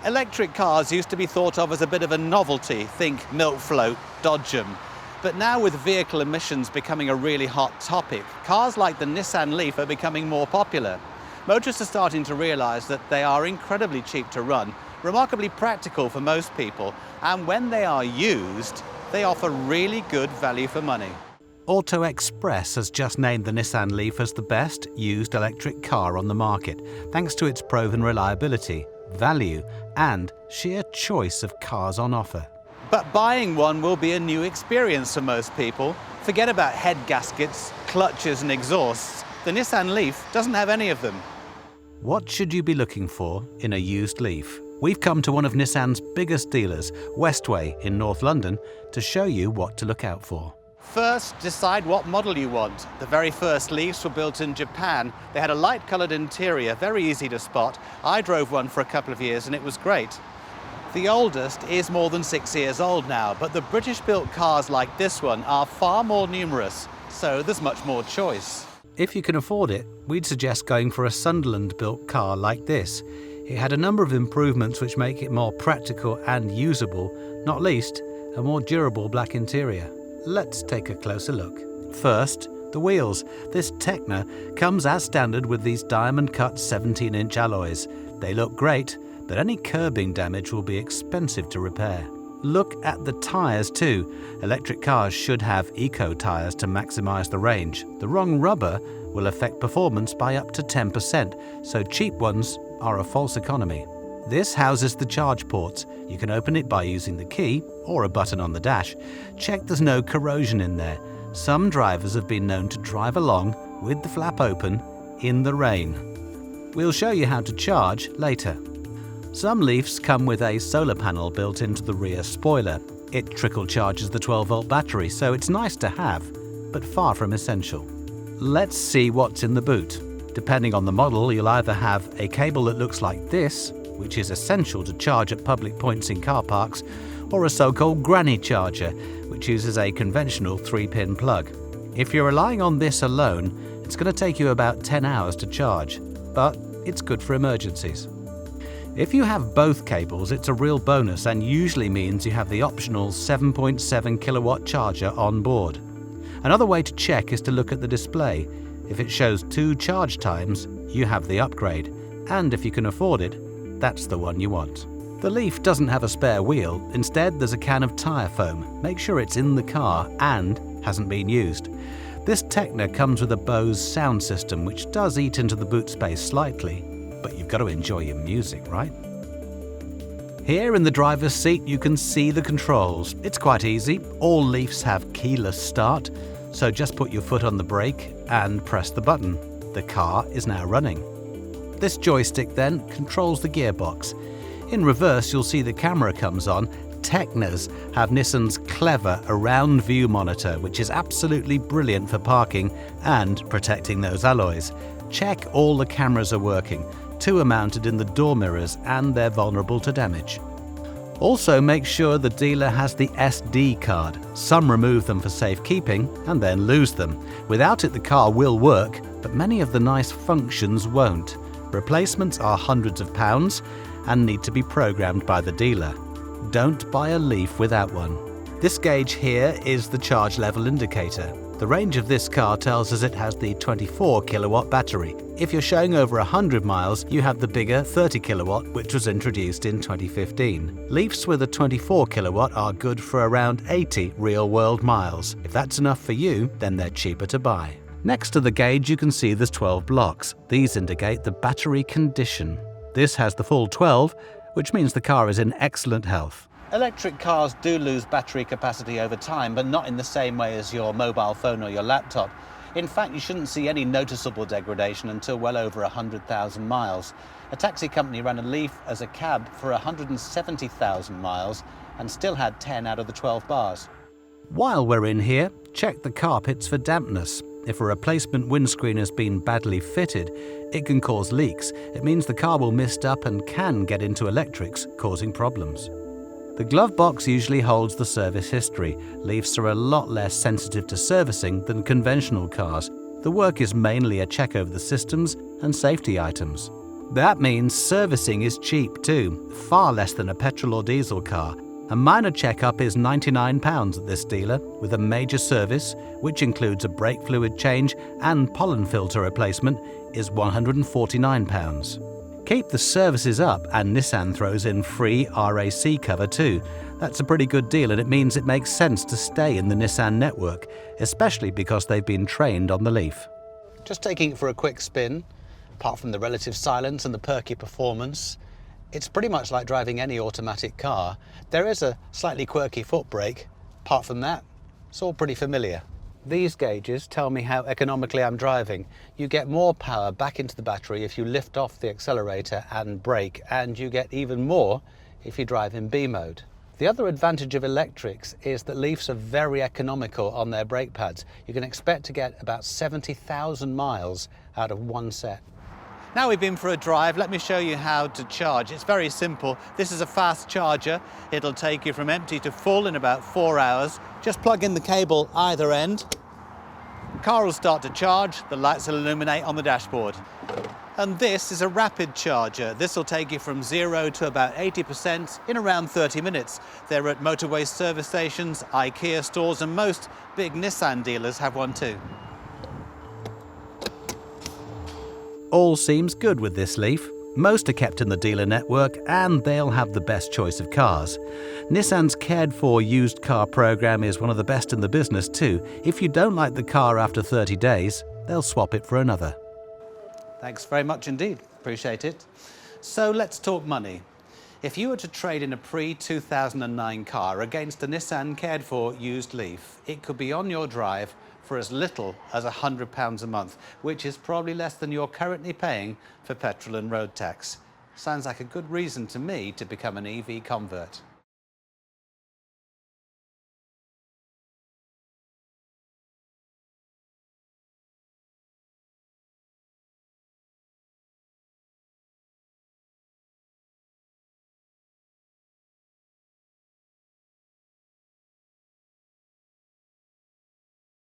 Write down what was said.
Electric cars used to be thought of as a bit of a novelty, think milk float, dodge 'em. But now with vehicle emissions becoming a really hot topic, cars like the Nissan Leaf are becoming more popular. Motorists are starting to realise that they are incredibly cheap to run, remarkably practical for most people, and when they are used, they offer really good value for money. Auto Express has just named the Nissan Leaf as the best used electric car on the market, thanks to its proven reliability, value, and sheer choice of cars on offer. But buying one will be a new experience for most people. Forget about head gaskets, clutches and exhausts. The Nissan Leaf doesn't have any of them. What should you be looking for in a used Leaf? We've come to one of Nissan's biggest dealers, Westway in North London, to show you what to look out for. First, decide what model you want. The very first Leafs were built in Japan. They had a light-coloured interior, very easy to spot. I drove one for a couple of years and it was great. The oldest is more than 6 years old now, but the British-built cars like this one are far more numerous, so there's much more choice. If you can afford it, we'd suggest going for a Sunderland-built car like this. It had a number of improvements which make it more practical and usable, not least a more durable black interior. Let's take a closer look. First, the wheels. This Tecna comes as standard with these diamond-cut 17-inch alloys. They look great, but any curbing damage will be expensive to repair. Look at the tyres too. Electric cars should have eco tyres to maximise the range. The wrong rubber will affect performance by up to 10%, so cheap ones are a false economy. This houses the charge ports. You can open it by using the key or a button on the dash. Check there's no corrosion in there. Some drivers have been known to drive along with the flap open in the rain. We'll show you how to charge later. Some Leafs come with a solar panel built into the rear spoiler. It trickle charges the 12-volt battery, so it's nice to have, but far from essential. Let's see what's in the boot. Depending on the model, you'll either have a cable that looks like this, which is essential to charge at public points in car parks, or a so-called granny charger, which uses a conventional 3-pin plug. If you're relying on this alone, it's going to take you about 10 hours to charge, but it's good for emergencies. If you have both cables, it's a real bonus and usually means you have the optional 7.7 kilowatt charger on board. Another way to check is to look at the display. If it shows 2 charge times, you have the upgrade, and if you can afford it, that's the one you want. The Leaf doesn't have a spare wheel. Instead, there's a can of tyre foam. Make sure it's in the car and hasn't been used. This Tecna comes with a Bose sound system, which does eat into the boot space slightly, but you've got to enjoy your music, right? Here in the driver's seat, you can see the controls. It's quite easy. All Leafs have keyless start, so just put your foot on the brake and press the button. The car is now running. This joystick then controls the gearbox. In reverse, you'll see the camera comes on. Tecnas have Nissan's clever around view monitor, which is absolutely brilliant for parking and protecting those alloys. Check all the cameras are working. 2 are mounted in the door mirrors and they're vulnerable to damage. Also, make sure the dealer has the SD card. Some remove them for safekeeping and then lose them. Without it, the car will work, but many of the nice functions won't. Replacements are hundreds of pounds and need to be programmed by the dealer. Don't buy a Leaf without one. This gauge here is the charge level indicator. The range of this car tells us it has the 24 kilowatt battery. If you're showing over 100 miles, you have the bigger 30 kilowatt, which was introduced in 2015. Leafs with a 24 kilowatt are good for around 80 real-world miles. If that's enough for you, then they're cheaper to buy. Next to the gauge, you can see there's 12 blocks. These indicate the battery condition. This has the full 12, which means the car is in excellent health. Electric cars do lose battery capacity over time, but not in the same way as your mobile phone or your laptop. In fact, you shouldn't see any noticeable degradation until well over 100,000 miles. A taxi company ran a Leaf as a cab for 170,000 miles and still had 10 out of the 12 bars. While we're in here, check the carpets for dampness. If a replacement windscreen has been badly fitted, it can cause leaks. It means the car will mist up and can get into electrics, causing problems. The glove box usually holds the service history. Leafs are a lot less sensitive to servicing than conventional cars. The work is mainly a check over the systems and safety items. That means servicing is cheap too, far less than a petrol or diesel car. A minor checkup is £99 at this dealer, with a major service, which includes a brake fluid change and pollen filter replacement, is £149. Keep the services up and Nissan throws in free RAC cover too. That's a pretty good deal, and it means it makes sense to stay in the Nissan network, especially because they've been trained on the Leaf. Just taking it for a quick spin, apart from the relative silence and the perky performance, it's pretty much like driving any automatic car. There is a slightly quirky foot brake. Apart from that, it's all pretty familiar. These gauges tell me how economically I'm driving. You get more power back into the battery if you lift off the accelerator and brake, and you get even more if you drive in B mode. The other advantage of electrics is that Leafs are very economical on their brake pads. You can expect to get about 70,000 miles out of one set. Now we've been for a drive, let me show you how to charge. It's very simple. This is a fast charger. It'll take you from empty to full in about 4 hours. Just plug in the cable either end. The car will start to charge, the lights will illuminate on the dashboard. And this is a rapid charger. This will take you from 0 to about 80% in around 30 minutes. They're at motorway service stations, IKEA stores, and most big Nissan dealers have one too. All seems good with this Leaf. Most are kept in the dealer network and they'll have the best choice of cars. Nissan's Cared For used car program is one of the best in the business too. If you don't like the car after 30 days, they'll swap it for another. Thanks very much indeed. Appreciate it. So let's talk money. If you were to trade in a pre-2009 car against a Nissan Cared For used Leaf, it could be on your drive for as little as £100 a month, which is probably less than you're currently paying for petrol and road tax. Sounds like a good reason to me to become an EV convert.